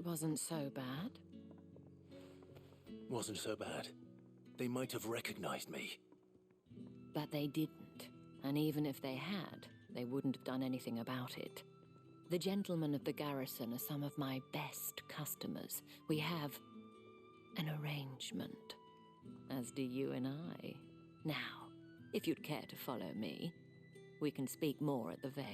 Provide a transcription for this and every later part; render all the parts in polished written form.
That wasn't so bad. Wasn't so bad. They might have recognized me. But they didn't. And even if they had, they wouldn't have done anything about it. The gentlemen of the garrison are some of my best customers. We have an arrangement, as do you and I. Now, if you'd care to follow me, we can speak more at the Vale.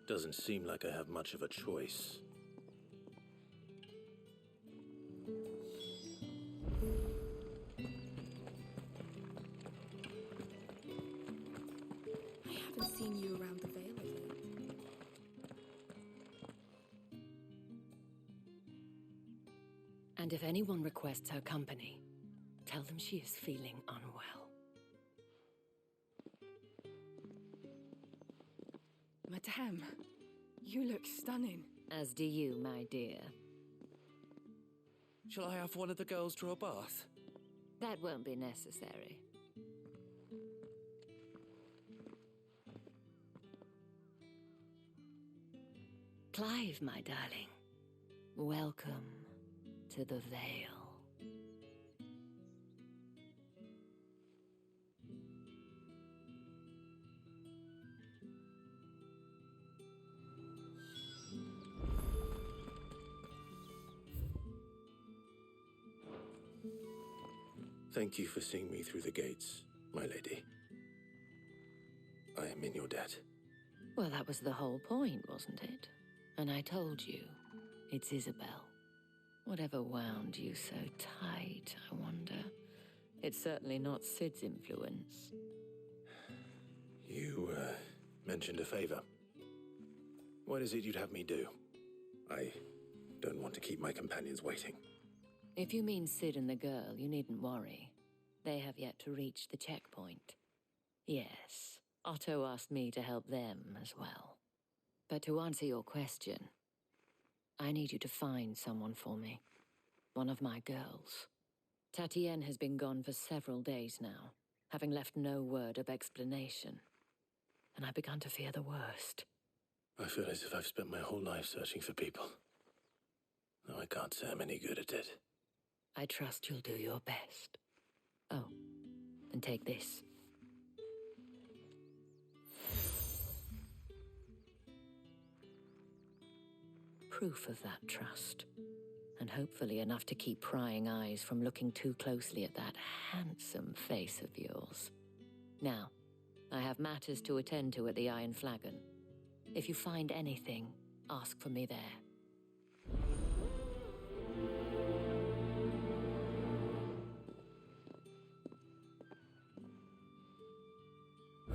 Doesn't seem like I have much of a choice. I haven't seen you around the Vale of late. And if anyone requests her company, tell them she is feeling unwell. Madame, you look stunning. As do you, my dear. Shall I have one of the girls draw a bath? That won't be necessary. Clive, my darling, welcome to the Vale. Thank you for seeing me through the gates, my lady. I am in your debt. Well, that was the whole point, wasn't it? And I told you, it's Isabel. Whatever wound you so tight, I wonder. It's certainly not Sid's influence. You, mentioned a favor. What is it you'd have me do? I don't want to keep my companions waiting. If you mean Sid and the girl, you needn't worry. They have yet to reach the checkpoint. Yes, Otto asked me to help them as well. But to answer your question, I need you to find someone for me. One of my girls. Tatienne has been gone for several days now, having left no word of explanation. And I've begun to fear the worst. I feel as if I've spent my whole life searching for people. Though I can't say I'm any good at it. I trust you'll do your best. Oh, and take this. Proof of that trust. And hopefully enough to keep prying eyes from looking too closely at that handsome face of yours. Now, I have matters to attend to at the Iron Flagon. If you find anything, ask for me there.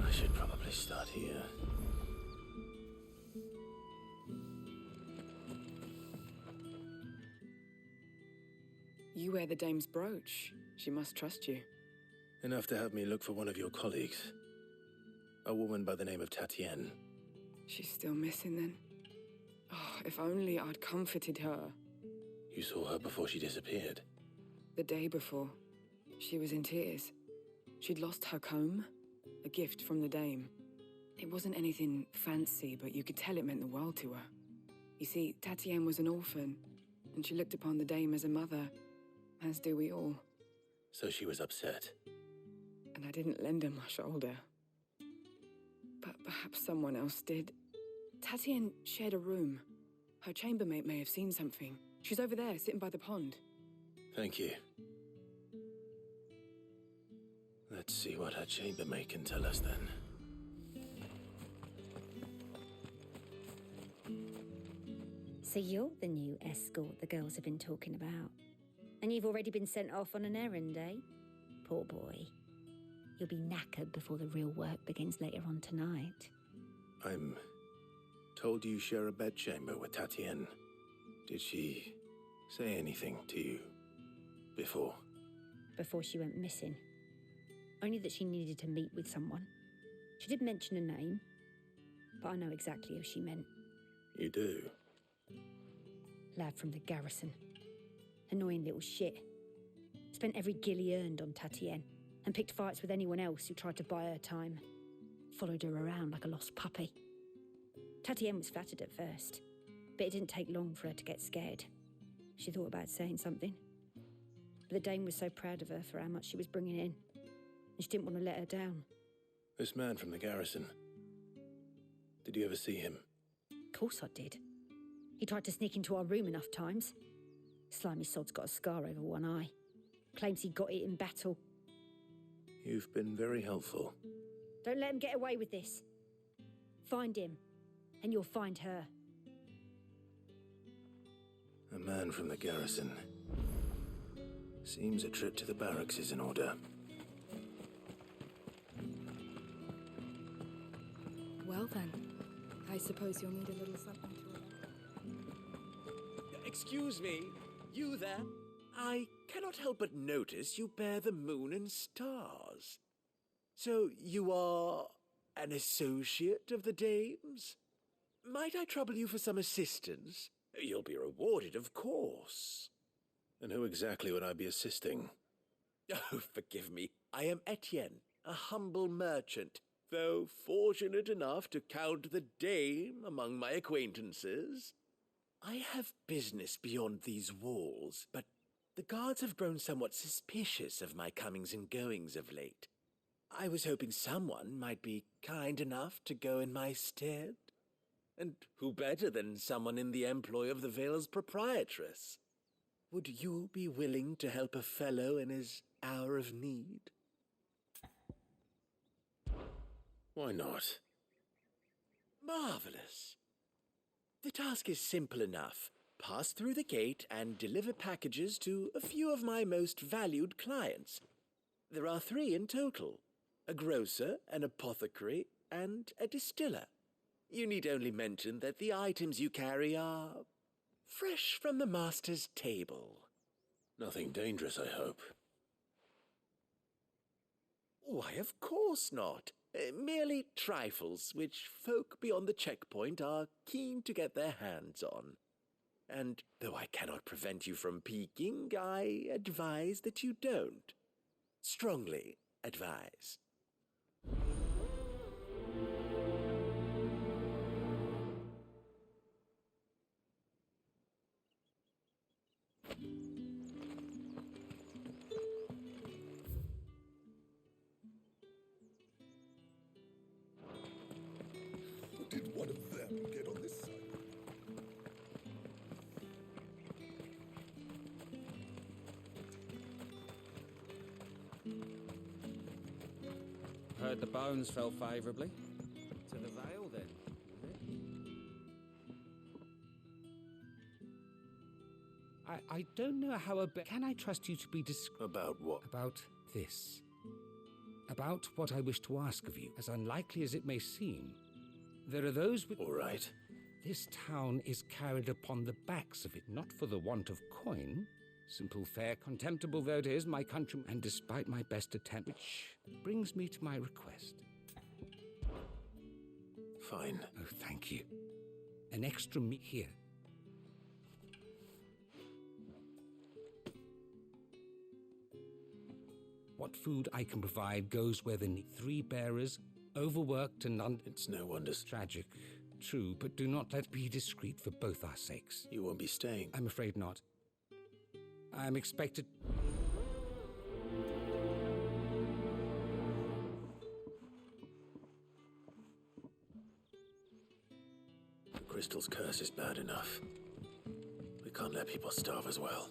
I should probably start here. You wear the dame's brooch. She must trust you. Enough to have me look for one of your colleagues. A woman by the name of Tatienne. She's still missing then. Oh, if only I'd comforted her. You saw her before she disappeared. The day before, she was in tears. She'd lost her comb, a gift from the dame. It wasn't anything fancy, but you could tell it meant the world to her. You see, Tatienne was an orphan, and she looked upon the dame as a mother, as do we all. So she was upset. And I didn't lend her my shoulder. But perhaps someone else did. Tatienne shared a room. Her chambermaid may have seen something. She's over there, sitting by the pond. Thank you. Let's see what her chambermaid can tell us then. So you're the new escort the girls have been talking about. And you've already been sent off on an errand, eh? Poor boy. You'll be knackered before the real work begins later on tonight. I'm told you share a bedchamber with Tatienne. Did she say anything to you before? Before she went missing. Only that she needed to meet with someone. She did mention a name, but I know exactly who she meant. You do? Lad from the garrison. Annoying little shit. Spent every guil he earned on Tatienne, and picked fights with anyone else who tried to buy her time. Followed her around like a lost puppy. Tatienne was flattered at first, but it didn't take long for her to get scared. She thought about saying something. But the dame was so proud of her for how much she was bringing in, and she didn't want to let her down. This man from the garrison. Did you ever see him? Of course I did. He tried to sneak into our room enough times. Slimy sod's got a scar over one eye. Claims he got it in battle. You've been very helpful. Don't let him get away with this. Find him, and you'll find her. A man from the garrison. Seems a trip to the barracks is in order. Well then, I suppose you'll need a little something to Excuse me, you there? I cannot help but notice you bear the moon and stars. So you are an associate of the dames? Might I trouble you for some assistance? You'll be rewarded, of course. And who exactly would I be assisting? Oh, forgive me. I am Etienne, a humble merchant, though fortunate enough to count the dame among my acquaintances. I have business beyond these walls, but the guards have grown somewhat suspicious of my comings and goings of late. I was hoping someone might be kind enough to go in my stead. And who better than someone in the employ of the Vale's proprietress? Would you be willing to help a fellow in his hour of need? Why not? Marvelous. The task is simple enough. Pass through the gate and deliver packages to a few of my most valued clients. There are 3 in total: a grocer, an apothecary, and a distiller. You need only mention that the items you carry are fresh from the master's table. Nothing dangerous, I hope. Why, of course not. Merely trifles which folk beyond the checkpoint are keen to get their hands on. And though I cannot prevent you from peeking, I advise that you don't. Strongly advise. Did one of them get on this side? Heard the bones fell favourably. To the Vale, then, I don't know how can I trust you to be discreet? About what? About this. About what I wish to ask of you, as unlikely as it may seem. There are those with... All right. This town is carried upon the backs of it, not for the want of coin. Simple fare, contemptible though it is, my country, and despite my best attempt, which brings me to my request. Fine. Oh, thank you. An extra meat here. What food I can provide goes where the need. 3 bearers, overworked and It's no wonder. tragic. True, but do not let be discreet for both our sakes. You won't be staying. I'm afraid not. I'm expected... The crystal's curse is bad enough. We can't let people starve as well.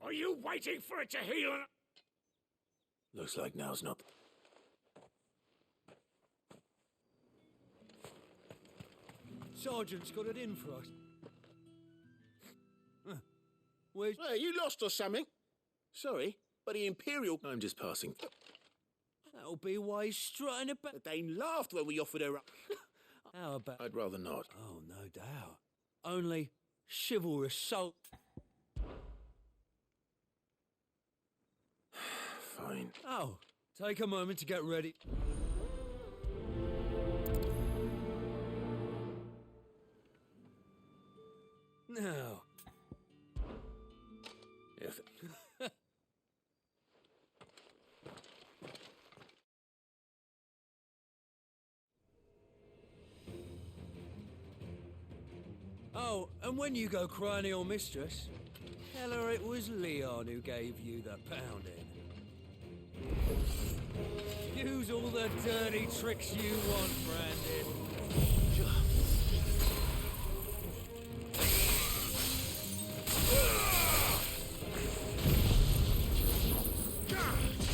Are you waiting for it to heal? Looks like now's not... Sergeant's got it in for us. Where's... Hey, you lost or something? Sorry, but the Imperial... I'm just passing. That'll be why he's strutting about. The Dane laughed when we offered her up. How about... I'd rather not. Oh, no doubt. Only chivalrous soul... Fine. Oh, take a moment to get ready. Now... If... Oh, and when you go crying to your mistress, tell her it was Leon who gave you the pounding. Use all the dirty tricks you want, Brandon.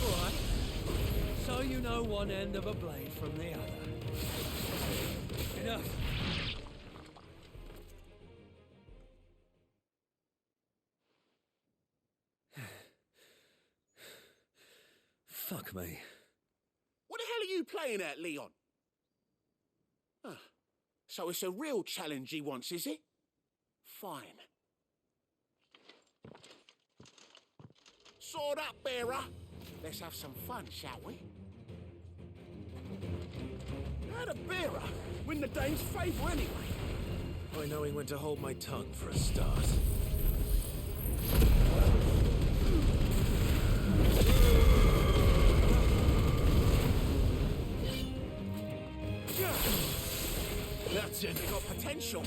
Alright. So you know one end of a blade from the other. Enough. Fuck me. What the hell are you playing at, Leon? Ah, so it's a real challenge he wants, is it? Fine. Sword up, bearer. Let's have some fun, shall we? How'd a bearer win the dame's favour anyway? By knowing when to hold my tongue for a start. That's it. They got potential.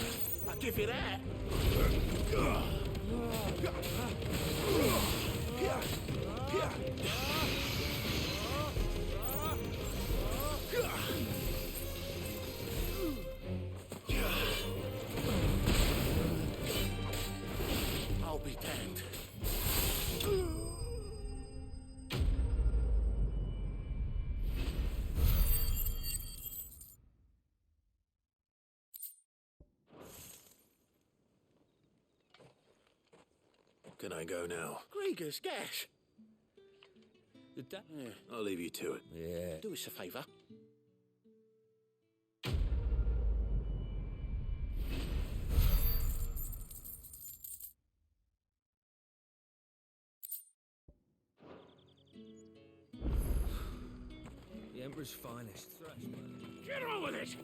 I'll give you that. I'll be damned. Can I go now? Grieger's gas. Yeah. I'll leave you to it. Yeah. Do us a favour. The Emperor's finest. Get on with it!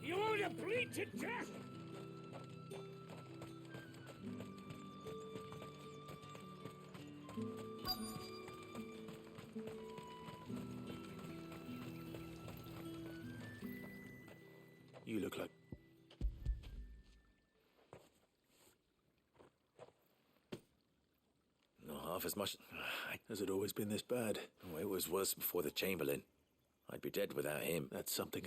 You want to bleed to death? You look like... Not half as much. Has it always been this bad? Oh, it was worse before the Chamberlain. I'd be dead without him. That's something...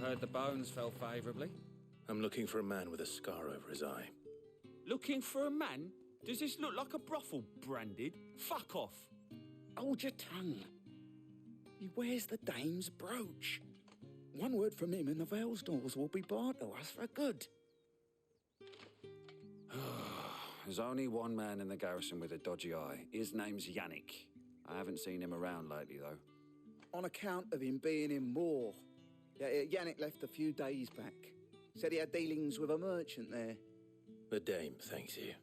Heard the bones fell favourably. I'm looking for a man with a scar over his eye. Looking for a man? Does this look like a brothel, Branded? Fuck off. Hold your tongue. He wears the dame's brooch. One word from him and the Vale's doors will be barred to us for good. There's only one man in the garrison with a dodgy eye. His name's Yannick. I haven't seen him around lately, though. On account of him being in Moor. Yeah, Yannick left a few days back. Said he had dealings with a merchant there. The dame thanks you.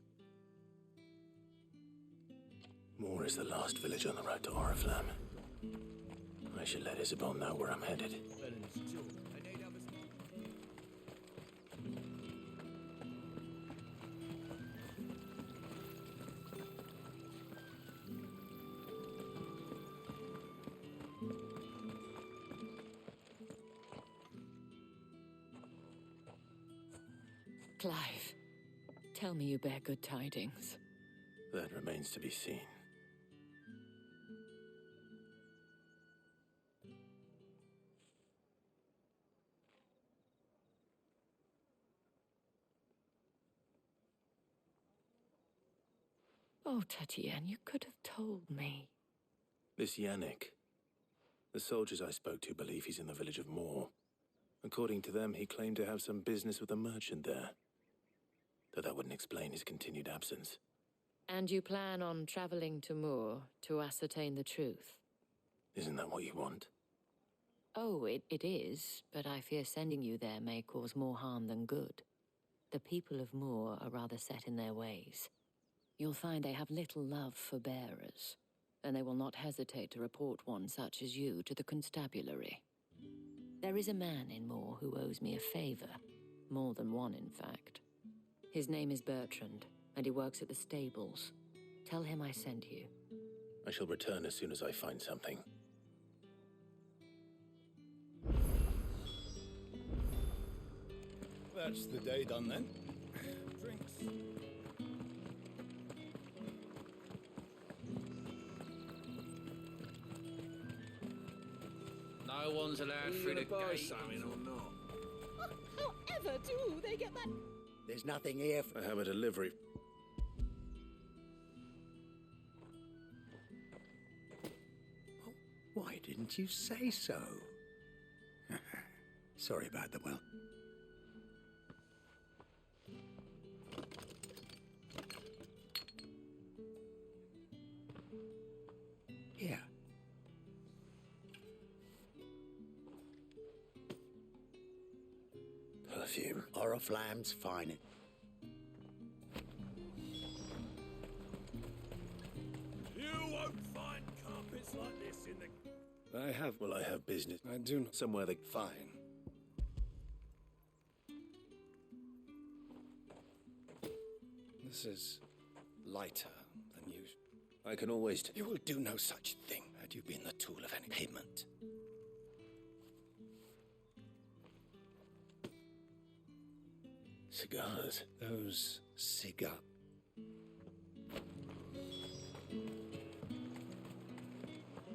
Moor is the last village on the road to Oriflamme. I should let Isabel know where I'm headed. Clive, tell me you bear good tidings. That remains to be seen. Oh, Tatienne, you could have told me. This Yannick. The soldiers I spoke to believe he's in the village of Moor. According to them, he claimed to have some business with a merchant there. Though that wouldn't explain his continued absence. And you plan on traveling to Moor to ascertain the truth? Isn't that what you want? Oh, it is, but I fear sending you there may cause more harm than good. The people of Moor are rather set in their ways. You'll find they have little love for bearers, and they will not hesitate to report one such as you to the constabulary. There is a man in Moor who owes me a favor, more than one in fact. His name is Bertrand, and he works at the stables. Tell him I sent you. I shall return as soon as I find something. That's the day done then. Drinks. No one's allowed through the gate. Something or not? However do they get that? There's nothing here for... I have a delivery. Why didn't you say so? Sorry about the well. Here. Perfume. Oriflamme's finest. You won't find carpets like this in the... I have business. I do not. Somewhere that... Fine. This is lighter than usual. I can always... You will do no such thing had you been the tool of any payment. Cigars. Those cigars.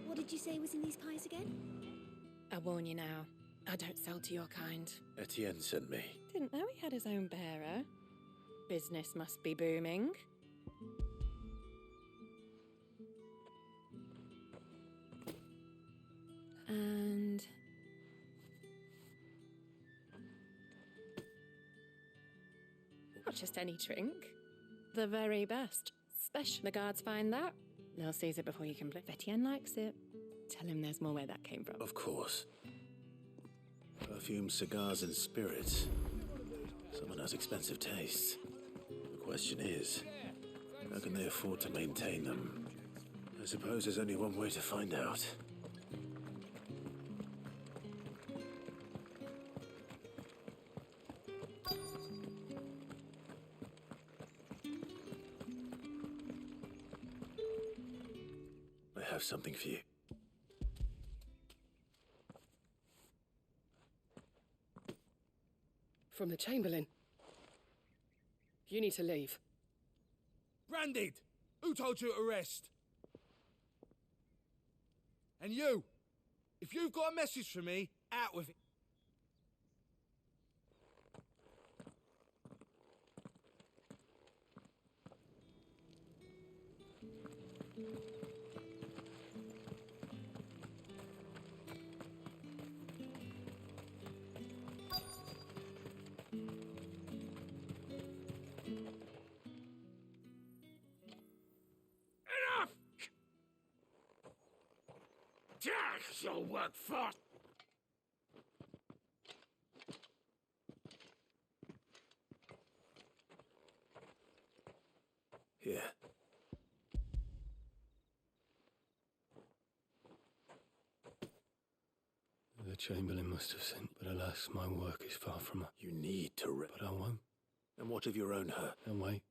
What did you say was in these pies again? I warn you now, I don't sell to your kind. Etienne sent me. Didn't know he had his own bearer. Business must be booming. And... not just any drink. The very best. Special. The guards find that. They'll seize it before you can blink. Etienne likes it. Tell him there's more where that came from. Of course. Perfume, cigars, and spirits. Someone has expensive tastes. The question is, how can they afford to maintain them? I suppose there's only one way to find out. I have something for you. From the Chamberlain. You need to leave. Branded! Who told you to arrest? And you! If you've got a message for me, out with it. You'll work fast. Here. The Chamberlain must have sent, but alas, my work is far from her. You need to But I won't. And what of your own her? I'll wait.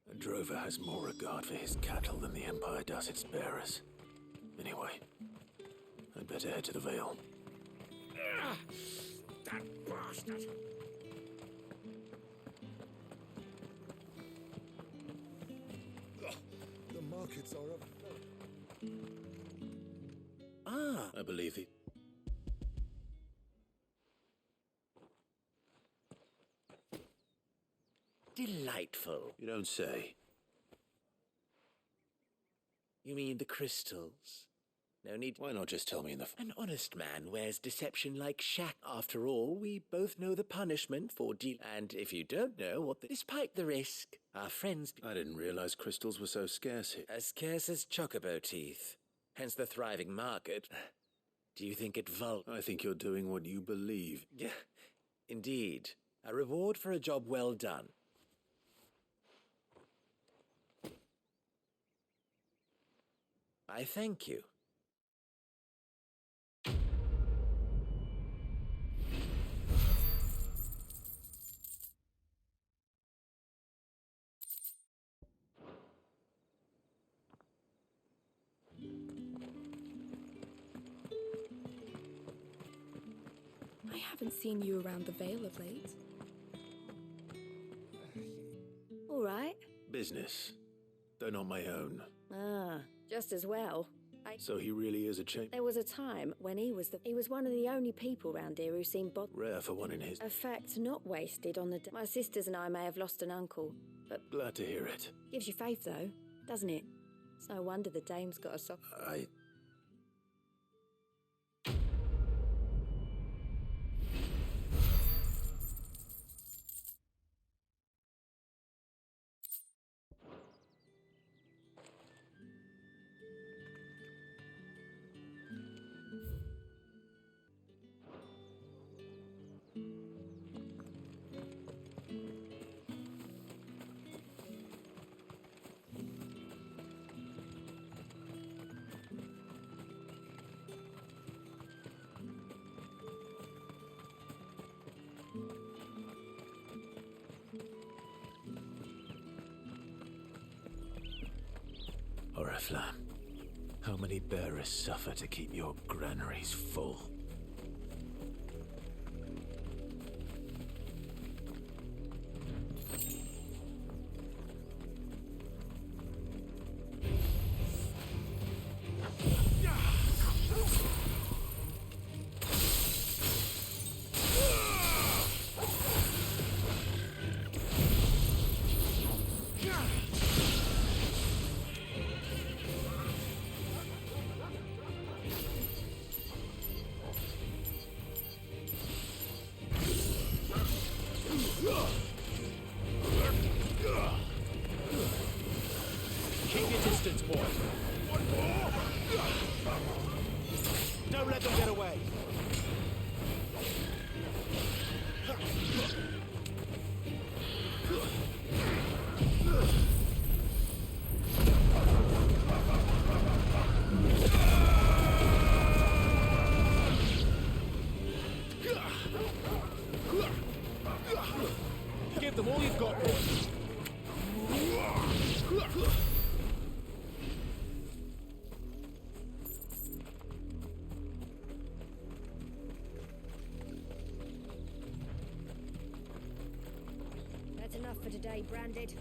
A drover has more regard for his cattle than the Empire does its bearers. Anyway, I'd better head to the Vale. That bastard! The markets are up. Ah, I believe it. Delightful. You don't say. You mean the crystals? No need. Why not just tell me in the... An honest man wears deception like shack. After all, we both know the punishment for deal. And if you don't know what despite the risk, our friends... I didn't realize crystals were so scarce here. As scarce as chocobo teeth. Hence the thriving market. Do you think it I think you're doing what you believe. Yeah, indeed. A reward for a job well done. I thank you. I haven't seen you around the Vale of late. All right. Business, though not my own. Ah, just as well. So he really is a champ. There was a time when he was one of the only people round here who seemed rare for one in his. A fact not wasted on the. My sisters and I may have lost an uncle, but glad to hear it. Gives you faith, though, doesn't it? It's no wonder the dame's got a sock. Oriflamme, how many bearers suffer to keep your granaries full? Keep your distance, boy. Don't let them get away. Give them all you've got, boy. That's enough for today, Branded.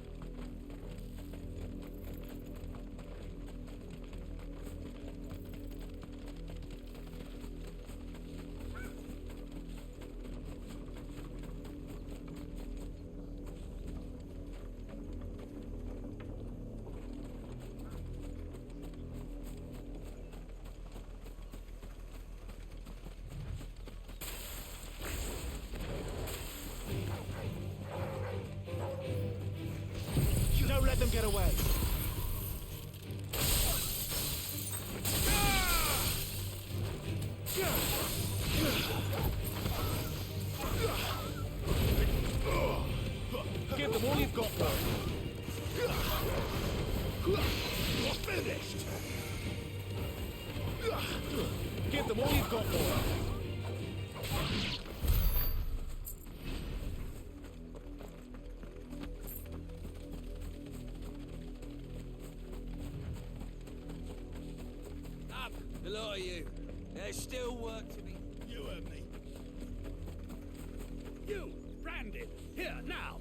Don't let them get away. Give them all you've got, boy. You're finished. Give them all you've got, boy. Up, the lot of you. There's still work to be. You heard me. You, Branded, here, now.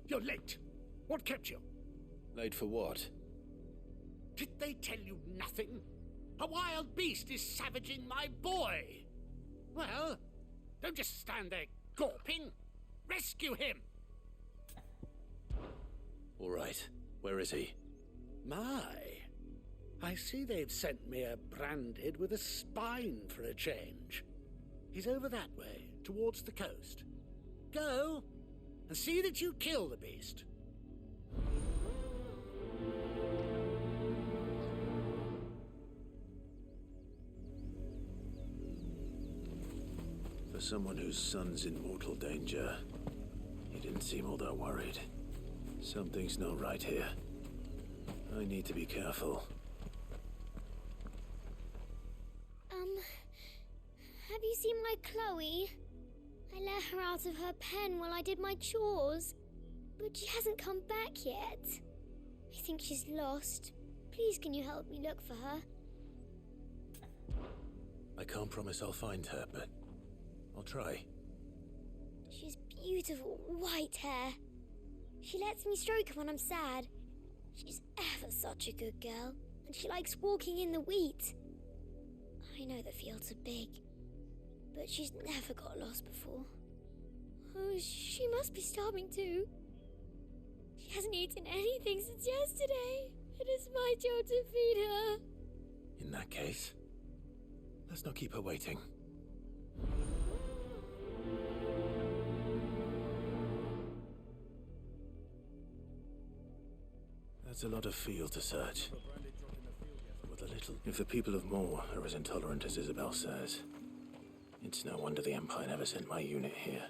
You're late. What kept you? Late for what? Did they tell you nothing? A wild beast is savaging my boy. Well, don't just stand there gawping. Rescue him. All right. Where is he? My. I see they've sent me a Branded with a spine for a change. He's over that way, towards the coast. Go, and see that you kill the beast. For someone whose son's in mortal danger, he didn't seem all that worried. Something's not right here. I need to be careful. Have you seen my Chloe? I let her out of her pen while I did my chores, but she hasn't come back yet. I think she's lost. Please, can you help me look for her? I can't promise I'll find her, but I'll try. She's beautiful white hair. She lets me stroke her when I'm sad. She's ever such a good girl, and she likes walking in the wheat. I know the fields are big, but she's never got lost before. Oh, she must be starving too. She hasn't eaten anything since yesterday. It is my job to feed her. In that case, let's not keep her waiting. That's a lot of field to search. With a little... If the people of Moor are as intolerant as Isabel says, it's no wonder the Empire never sent my unit here.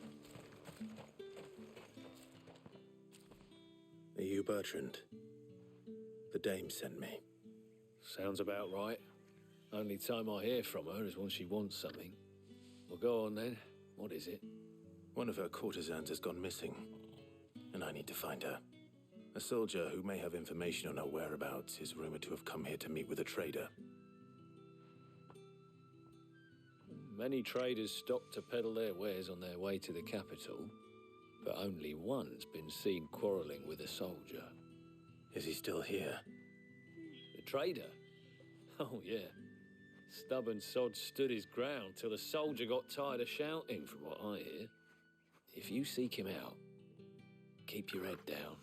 Are you Bertrand? The dame sent me. Sounds about right. Only time I hear from her is when she wants something. Well, go on then. What is it? One of her courtesans has gone missing, and I need to find her. A soldier who may have information on her whereabouts is rumored to have come here to meet with a trader. Many traders stop to peddle their wares on their way to the capital, but only one's been seen quarrelling with a soldier. Is he still here? The trader? Oh, yeah. Stubborn sod stood his ground till the soldier got tired of shouting, from what I hear. If you seek him out, keep your head down.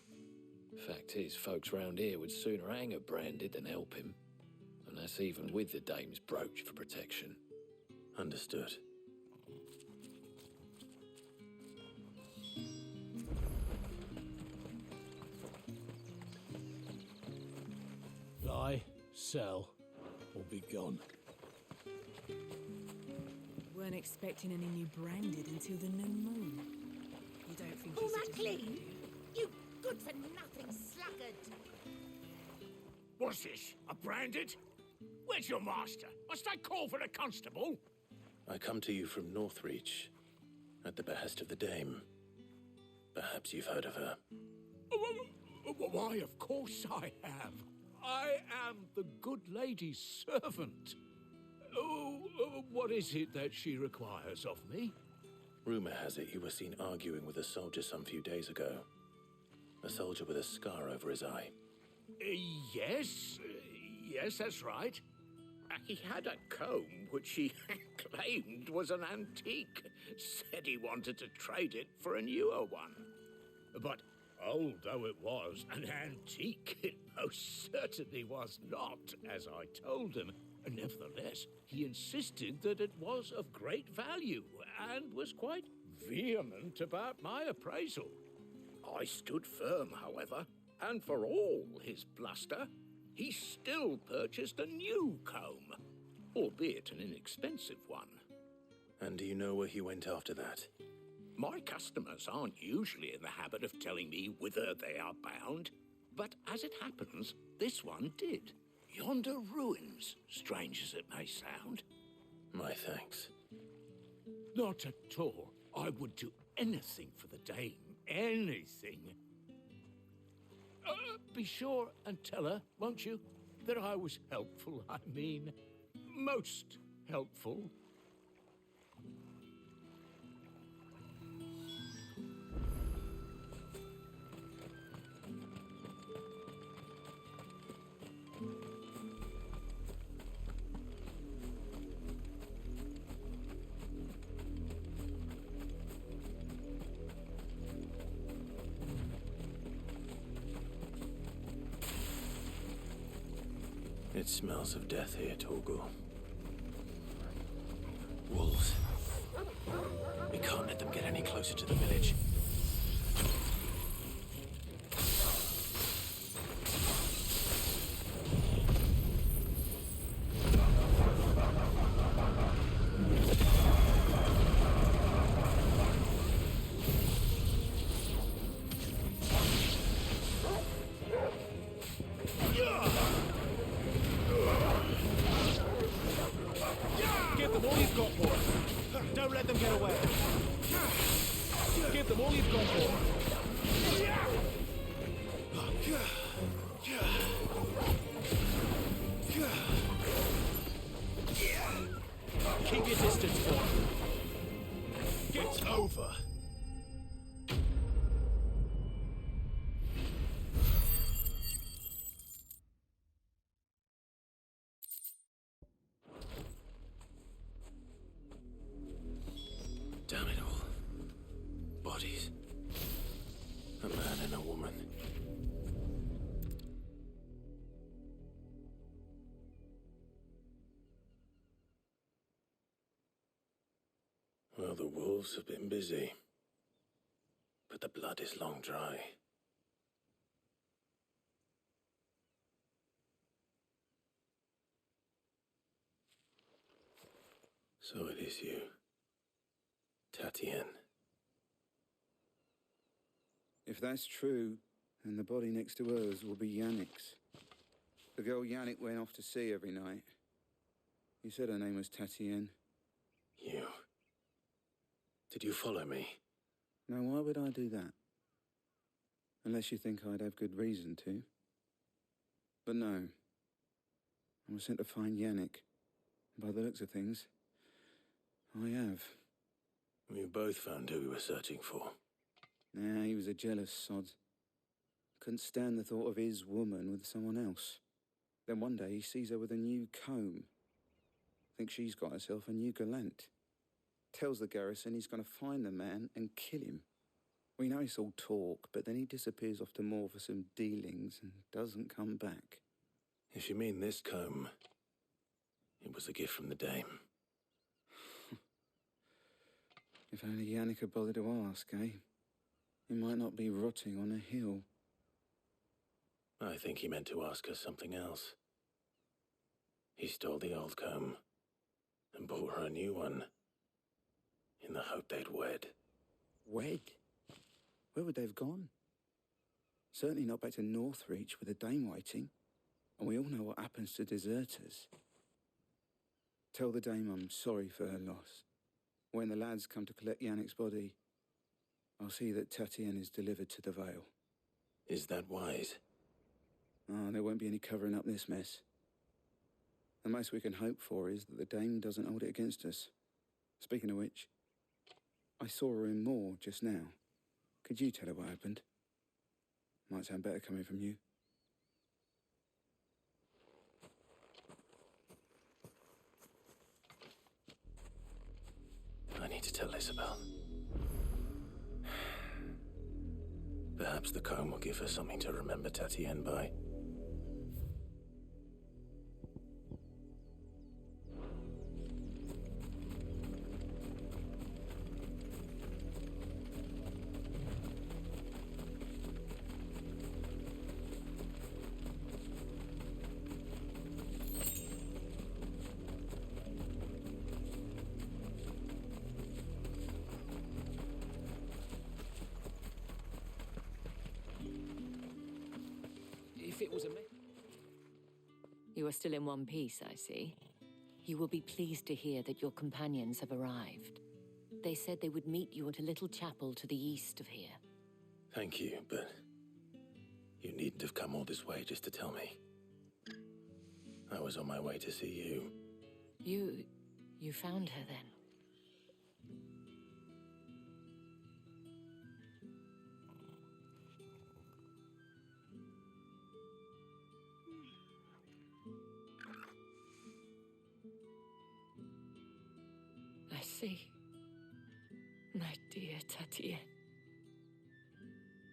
Fact is, folks round here would sooner hang a branded than help him. And that's even with the dame's brooch for protection. Understood. Buy, sell, or be gone. Weren't expecting any new branded until the new moon. You don't think Pull he's that clean, you good-for-nothing sluggard! What's this? A branded? Where's your master? Must I call for the constable? I come to you from Northreach, at the behest of the dame. Perhaps you've heard of her. Why, of course I have. I am the good lady's servant. What is it that she requires of me? Rumor has it you were seen arguing with a soldier some few days ago. A soldier with a scar over his eye. Yes, that's right. He had a comb which he claimed was an antique. Said he wanted to trade it for a newer one. But old though it was, an antique it most certainly was not, as I told him. Nevertheless, he insisted that it was of great value and was quite vehement about my appraisal. I stood firm, however, and for all his bluster, he still purchased a new comb, albeit an inexpensive one. And do you know where he went after that? My customers aren't usually in the habit of telling me whither they are bound, but as it happens, this one did. Yonder ruins, strange as it may sound. My thanks. Not at all. I would do anything for the dame. Anything. Be sure and tell her, won't you, that I was helpful. I mean, most helpful. It smells of death here, Torgor. Wolves. We can't let them get any closer to the village. Keep your distance, boy. It's over. Damn it all. Bodies. A man and a woman. Well, the wolves have been busy. But the blood is long dry. So it is you. Tatien. If that's true, then the body next to hers will be Yannick's. The girl Yannick went off to sea every night. You said her name was Tatien. You. Did you follow me? Now, why would I do that? Unless you think I'd have good reason to. But no. I was sent to find Yannick. By the looks of things, I have. We both found who we were searching for. Nah, he was a jealous sod. Couldn't stand the thought of his woman with someone else. Then one day he sees her with a new comb. Thinks she's got herself a new gallant. Tells the garrison he's going to find the man and kill him. We know it's all talk, but then he disappears off to Moor for some dealings and doesn't come back. If you mean this comb, it was a gift from the dame. If only Yannick had bothered to ask, eh? He might not be rotting on a hill. I think he meant to ask her something else. He stole the old comb and bought her a new one in the hope they'd wed. Wed? Where would they have gone? Certainly not back to Northreach with a dame waiting. And we all know what happens to deserters. Tell the dame I'm sorry for her loss. When the lads come to collect Yannick's body, I'll see that Tatien is delivered to the Vale. Is that wise? Oh, there won't be any covering up this mess. The most we can hope for is that the dame doesn't hold it against us. Speaking of which, I saw her in Moor just now. Could you tell her what happened? Might sound better coming from you. I need to tell Isabel. Perhaps the comb will give her something to remember Tatien by. If it was a You are still in one piece, I see. You will be pleased to hear that your companions have arrived. They said they would meet you at a little chapel to the east of here. Thank you, but you needn't have come all this way just to tell me. I was on my way to see you. You found her then? I see. My dear Tatien.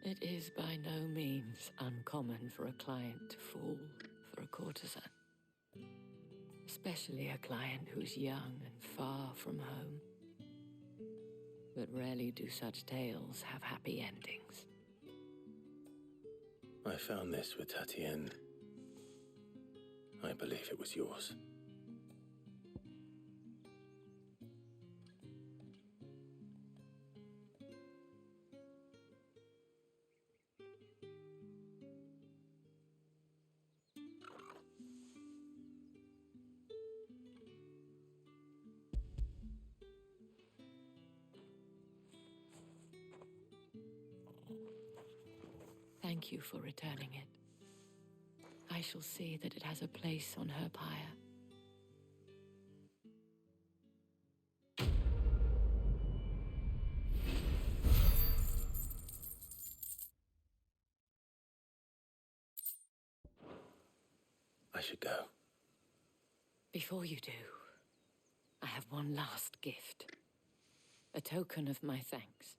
It is by no means uncommon for a client to fall for a courtesan. Especially a client who's young and far from home. But rarely do such tales have happy endings. I found this with Tatien. I believe it was yours. Thank you for returning it. I shall see that it has a place on her pyre. should go. Before you do, I have one last gift. A token of my thanks.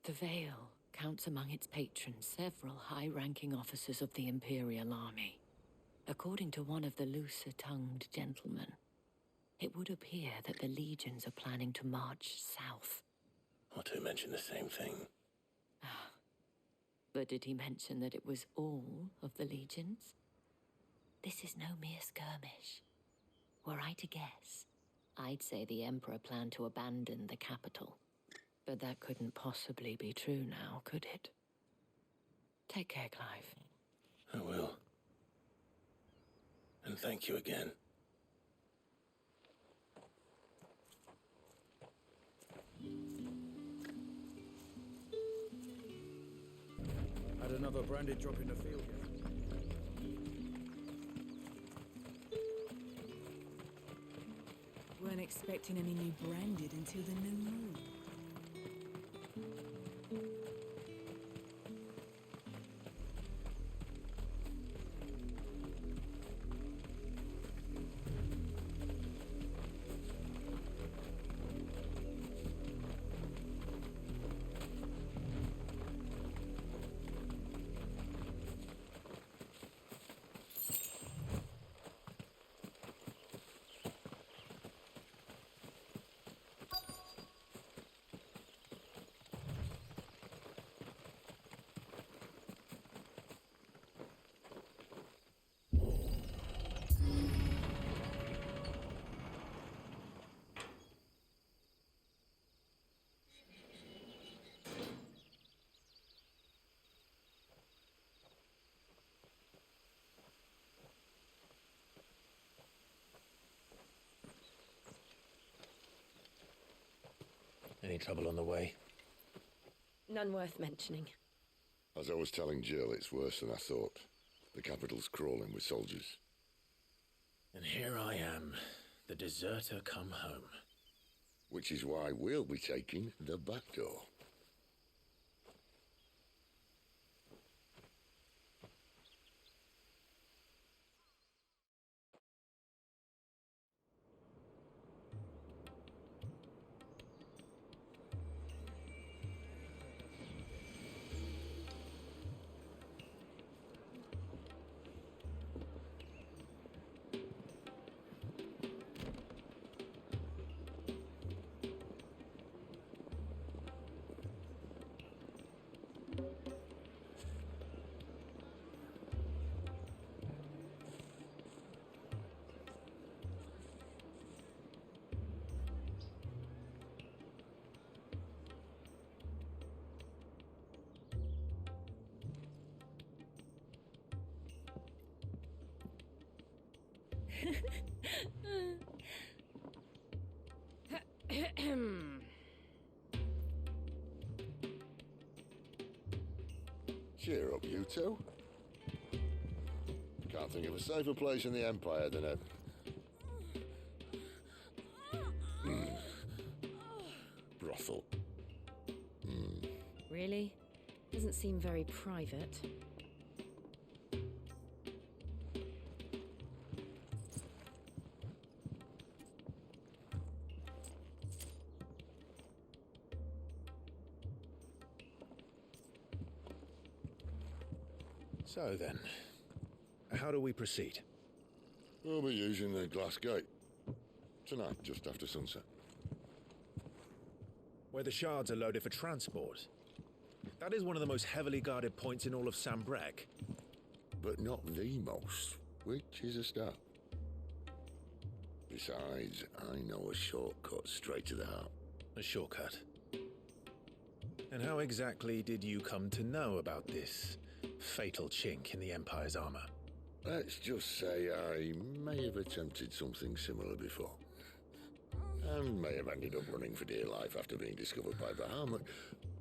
The Vale counts among its patrons several high-ranking officers of the Imperial Army. According to one of the looser-tongued gentlemen, it would appear that the legions are planning to march south. Or to mention the same thing. But did he mention that it was all of the legions? This is no mere skirmish. Were I to guess, I'd say the Emperor planned to abandon the capital. But that couldn't possibly be true now, could it? Take care, Clive. I will. And thank you again. Had another branded drop in the field yet? Weren't expecting any new branded until the new moon. Any trouble on the way? None worth mentioning. As I was telling Jill, it's worse than I thought. The capital's crawling with soldiers. And here I am, the deserter come home. Which is why we'll be taking the back door. Cheer up, you two. Can't think of a safer place in the Empire than a... brothel. Really? Doesn't seem very private. So then, how do we proceed? We'll be using the glass gate. Tonight, just after sunset. Where the shards are loaded for transport. That is one of the most heavily guarded points in all of Sambrek. But not the most, which is a start. Besides, I know a shortcut straight to the heart. A shortcut? And how exactly did you come to know about this fatal chink in the Empire's armor? Let's just say I may have attempted something similar before. And may have ended up running for dear life after being discovered by Bahamut,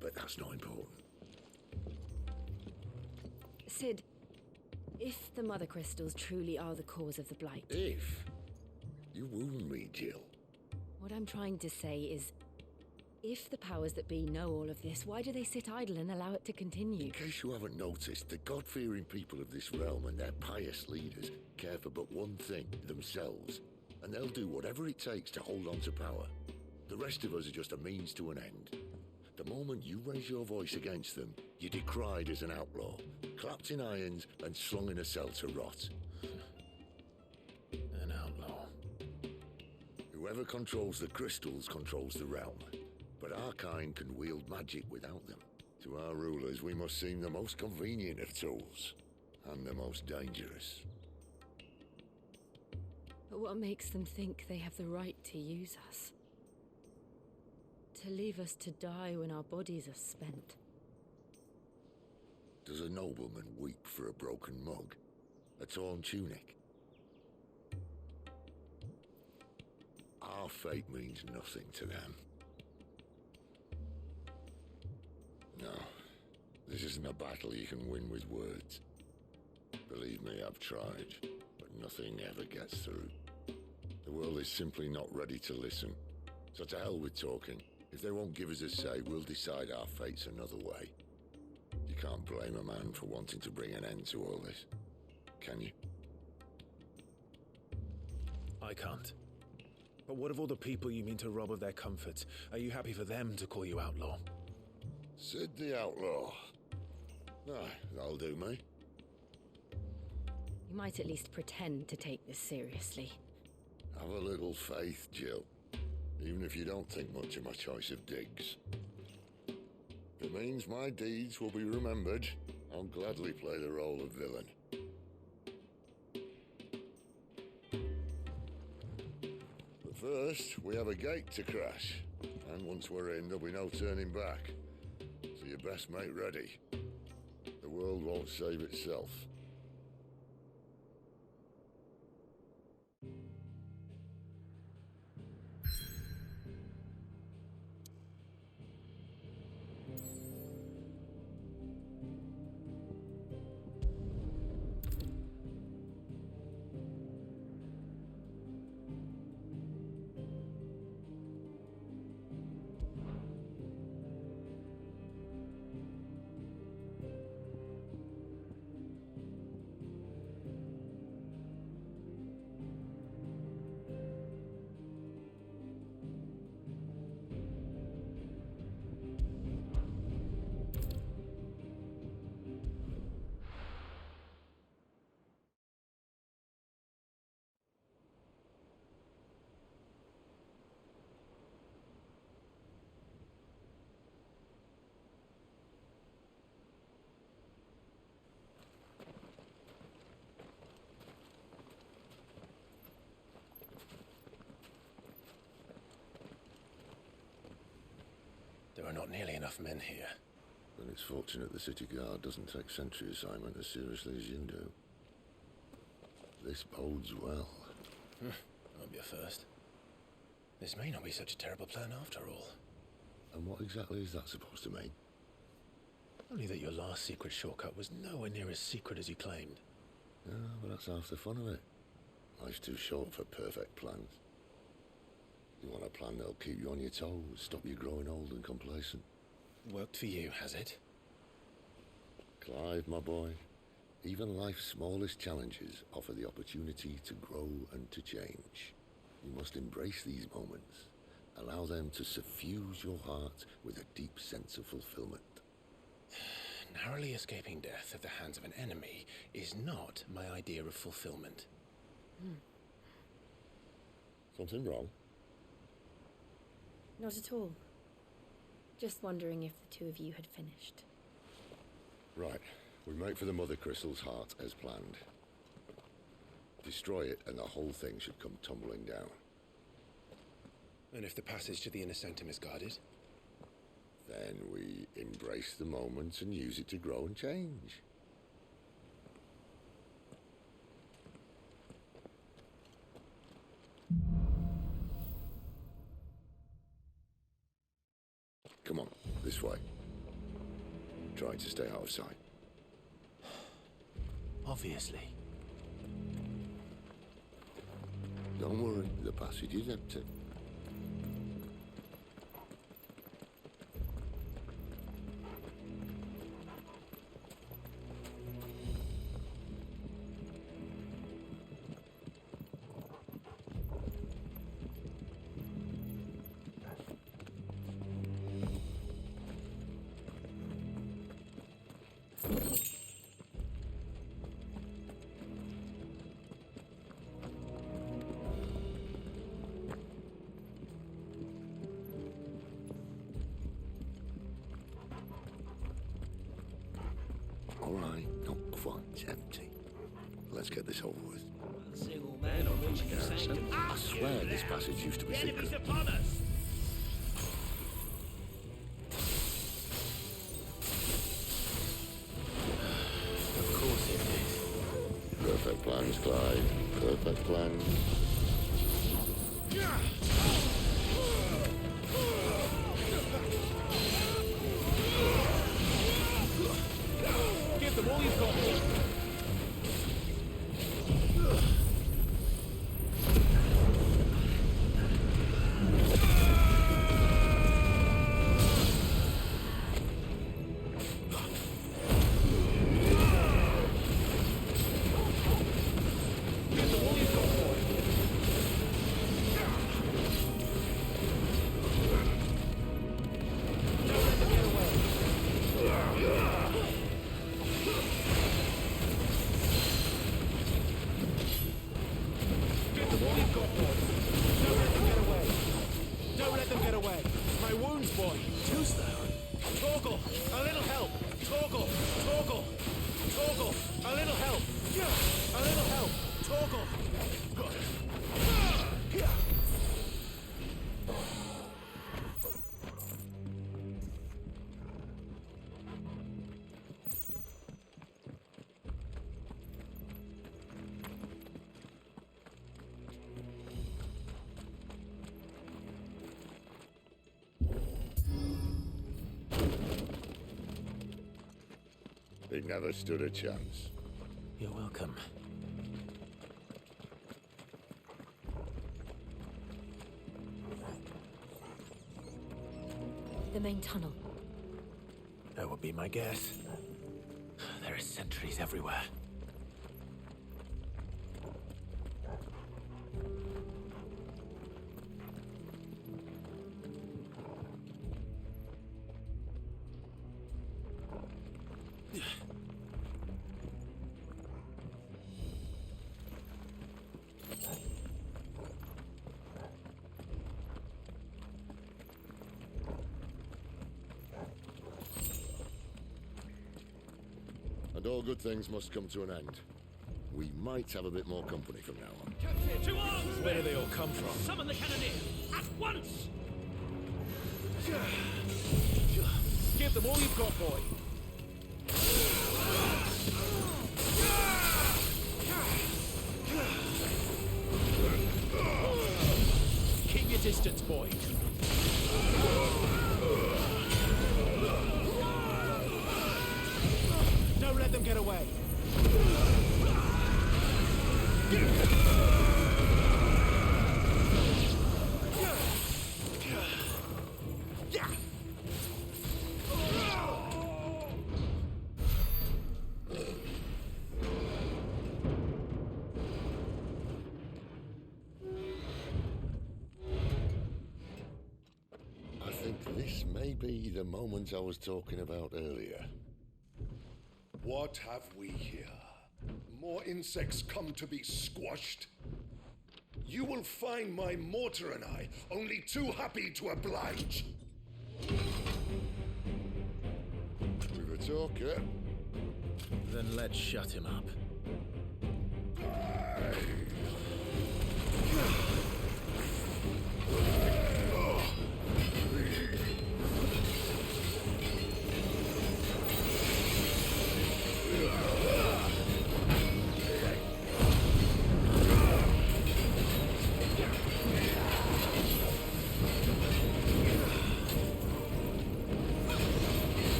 but that's not important. Sid, if the Mother Crystals truly are the cause of the Blight... If? You wound me, Jill. What I'm trying to say is, If the powers that be know all of this, why do they sit idle and allow it to continue? In case you haven't noticed, the God-fearing people of this realm and their pious leaders care for but one thing, themselves. And they'll do whatever it takes to hold on to power. The rest of us are just a means to an end. The moment you raise your voice against them, you're decried as an outlaw, clapped in irons and slung in a cell to rot. An outlaw. Whoever controls the crystals controls the realm. But our kind can wield magic without them. To our rulers, we must seem the most convenient of tools, and the most dangerous. But what makes them think they have the right to use us? To leave us to die when our bodies are spent? Does a nobleman weep for a broken mug? A torn tunic? Our fate means nothing to them. No, this isn't a battle you can win with words. Believe me, I've tried, but nothing ever gets through. The world is simply not ready to listen. So to hell with talking. If they won't give us a say, we'll decide our fates another way. You can't blame a man for wanting to bring an end to all this, can you? I can't. But what of all the people you mean to rob of their comforts? Are you happy for them to call you outlaw? Sid the Outlaw. Ah, that'll do me. You might at least pretend to take this seriously. Have a little faith, Jill. Even if you don't think much of my choice of digs. It means my deeds will be remembered. I'll gladly play the role of villain. But first, we have a gate to crash. And once we're in, there'll be no turning back. So you best make ready. The world won't save itself. There are not nearly enough men here. Then it's fortunate the city guard doesn't take sentry assignment as seriously as you do. This bodes well. Won't be a first. This may not be such a terrible plan after all. And what exactly is that supposed to mean? Only that your last secret shortcut was nowhere near as secret as you claimed. Yeah, but that's half the fun of it. Life's too short for perfect plans. You want a plan that'll keep you on your toes, stop you growing old and complacent. Worked for you, has it? Clive, my boy, even life's smallest challenges offer the opportunity to grow and to change. You must embrace these moments. Allow them to suffuse your heart with a deep sense of fulfillment. Narrowly escaping death at the hands of an enemy is not my idea of fulfillment. Something wrong? Not at all. Just wondering if the two of you had finished. Right. We make for the Mother Crystal's heart as planned. Destroy it and the whole thing should come tumbling down. And if the passage to the inner sanctum is guarded? Then we embrace the moment and use it to grow and change. Come on, this way. Trying to stay out of sight. Obviously. Don't worry, the passage is empty. All right, not quite empty. Let's get this over with. Single man on which you say I swear this passage used to be secret. upon us! Of course it is. Perfect plans, Clyde. Perfect plans. Give them all you've got. He never stood a chance. You're welcome. The main tunnel. That would be my guess. There are sentries everywhere. And all good things must come to an end. We might have a bit more company from now on. To arms! Where do they all come from? Summon the cannoneer! At once! Give them all you've got, boy! Keep your distance, boy! Don't let them get away! I think this may be the moment I was talking about earlier. What have we here? More insects come to be squashed? You will find my mortar and I only too happy to oblige. We've a talker. Then let's shut him up.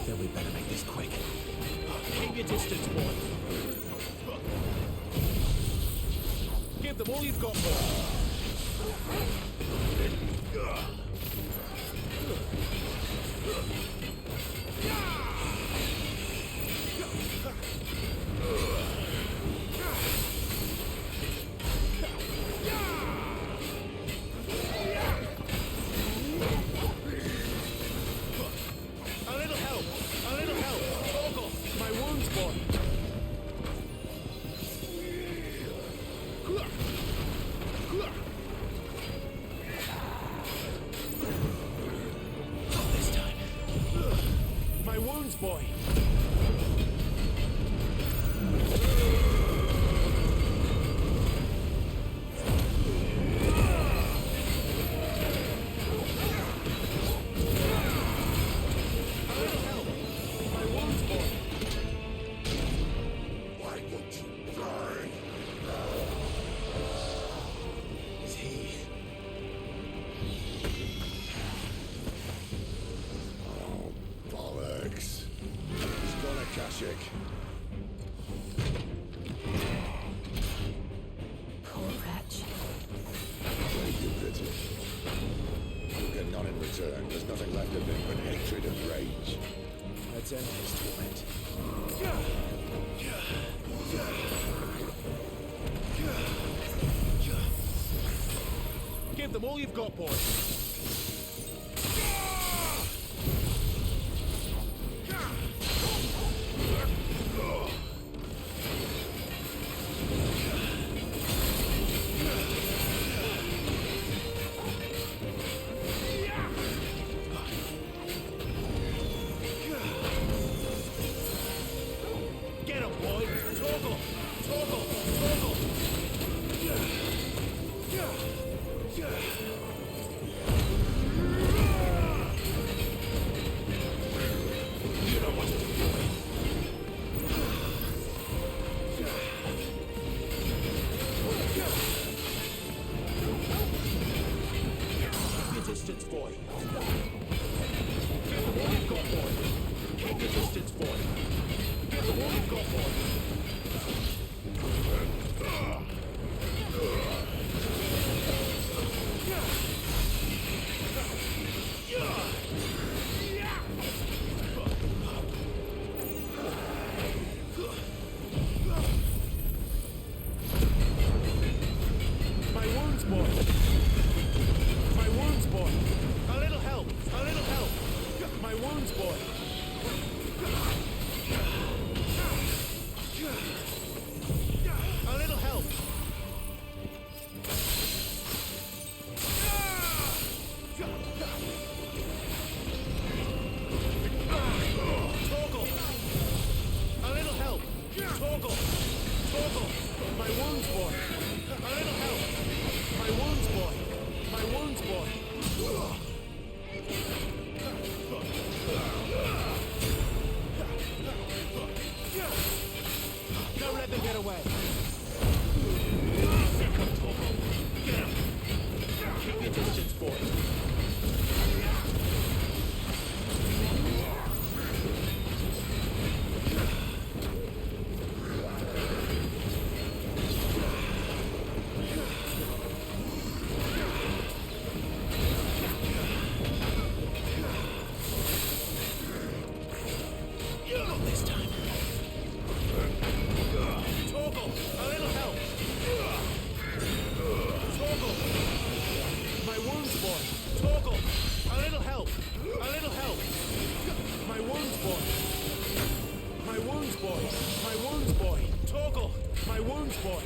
Then we better make this quick. Keep your distance, boy. Give them all you've got, boy. A little help! A little help! Torgo! My wounds, boy! Not this time. My wounds, boy! Poor wretch. Very good pity. You'll get none in return. There's nothing left of him but hatred and rage. Let's end his torment. Give them all you've got, boy. Get him, boy! Torgo! Torgo! Torgo! You know what to do, boy. Keep your distance, boy. Give them all you've got, boy. Keep your distance, boy. Give them all you've got, boy. My wounds, boy. My wounds, boy. A little help. A little help. My wounds, boy. A little help. Torgo. A little help. Torgo. Torgo. My wounds, boy. A little help. My wounds, boy. My wounds, boy. Don't let them get away. Here comes Torgo. Get him. Keep your distance, boy. Not this time. Torgo, a little help. Torgo. My wounds, boy. Torgo, a little help. A little help. My wounds, boy. My wounds, boy. My wounds, boy. Torgo, my wounds, boy.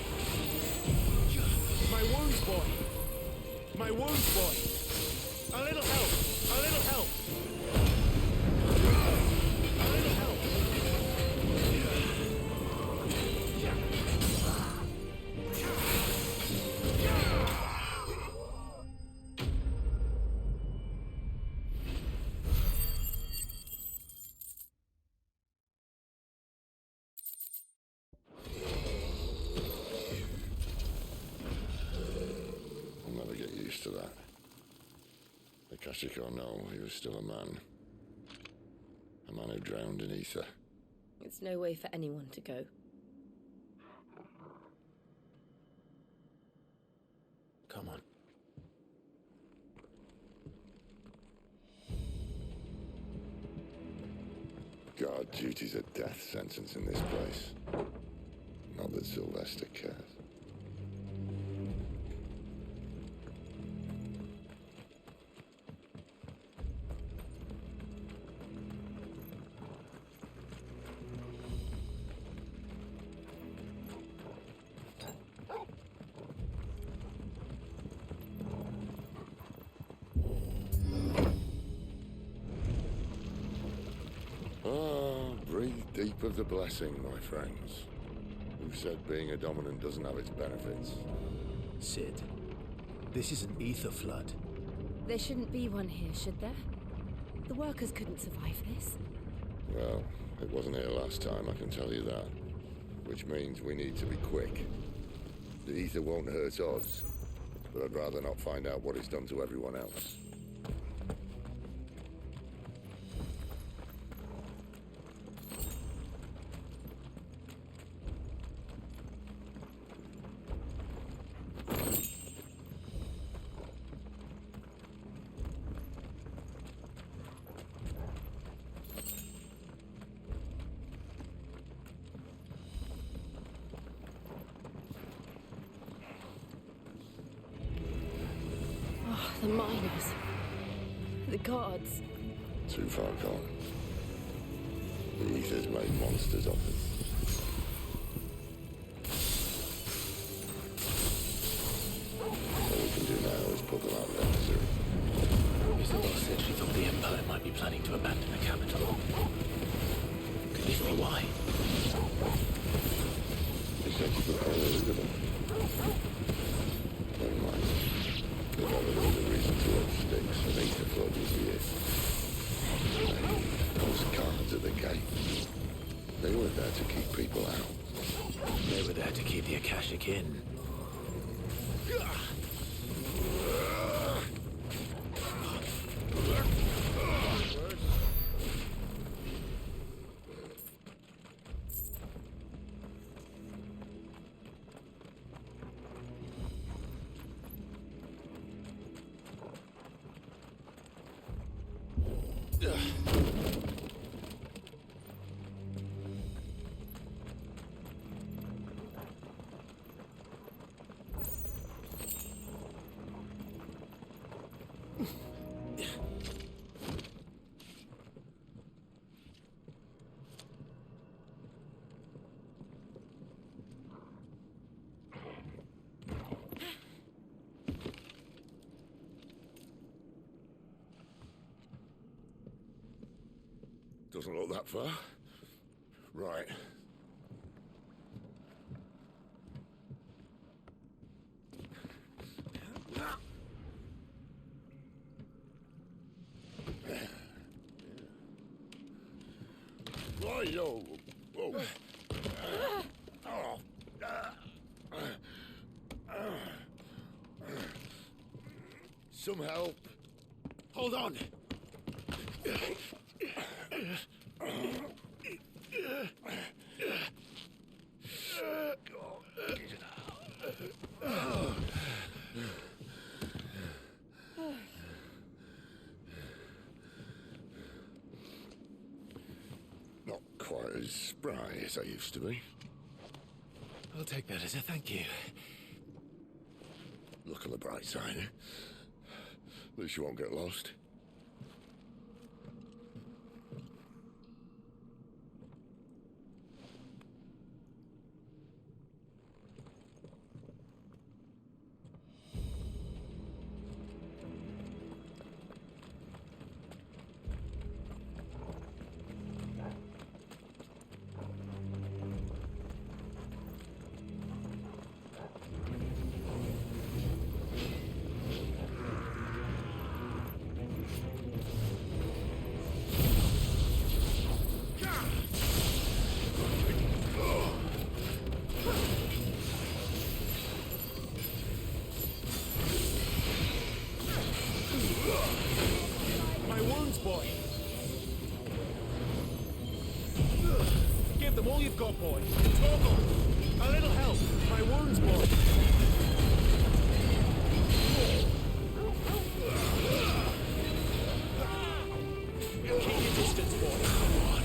My wounds, boy. My wounds, boy. A little help. A little help. A little help. I'll never get used to that. Akashic or no, he was still a man. A man who drowned in ether. It's no way for anyone to go. a death sentence in this place. Not that Sylvester cares. Breathe deep of the blessing, my friends. Who said being a dominant doesn't have its benefits? Sid, this is an ether flood. There shouldn't be one here, should there? The workers couldn't survive this. Well, it wasn't here last time, I can tell you that. Which means we need to be quick. The ether won't hurt us, but I'd rather not find out what it's done to everyone else. The miners. The gods. Too far gone. The ether's made monsters of them. All we can do now is put them out of their misery. Isabel said she thought the Empire might be planning to abandon the capital. Could this be why? They said you could follow Elizabeth. Never mind. If ever there was a reason to up sticks, an ether flood would be it. Those guards at the gate. They weren't there to keep people out. They were there to keep the Akashic in. Doesn't look that far. Right. Right-o. Whoa. Some help. Hold on. Not quite as spry as I used to be. I'll take that as a thank you. Look on the bright side, eh? At least you won't get lost. All you've got, boy. Torno! A little help! My wounds, boy! Keep your distance, boy. Come on.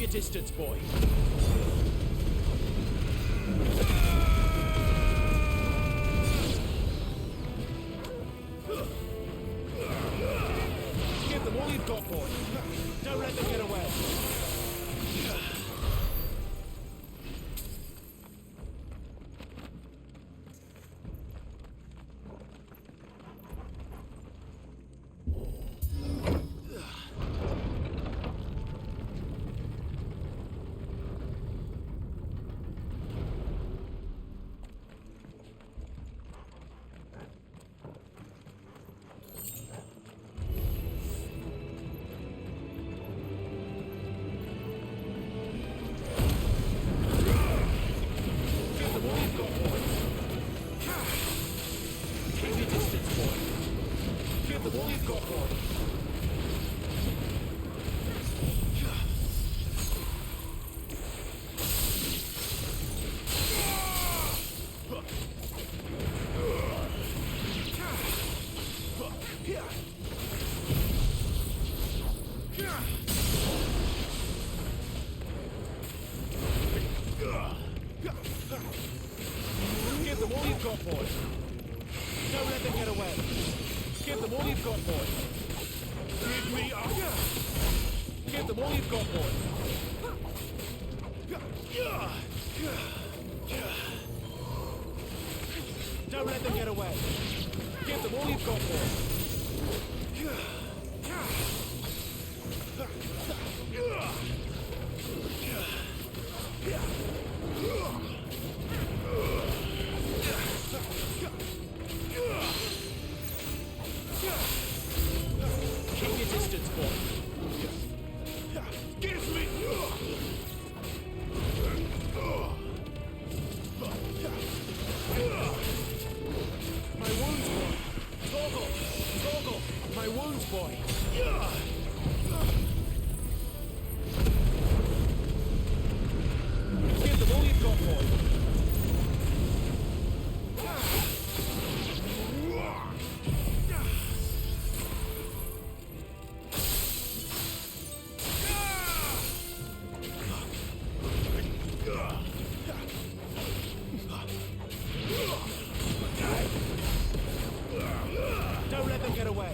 your distance, boy. Give them all you've got, boy. Don't let them get away. Give them all you've got, boy. Don't let them get away. Give them all you've got, boy. Give me up. Give them all you've got, boy. Don't let them get away. Give them all you've got, boy. Keep your distance, boy. Give me! My wounds, boy. Toggle! Toggle! My wounds, boy. Give them all you've got, boy. Don't let them get away.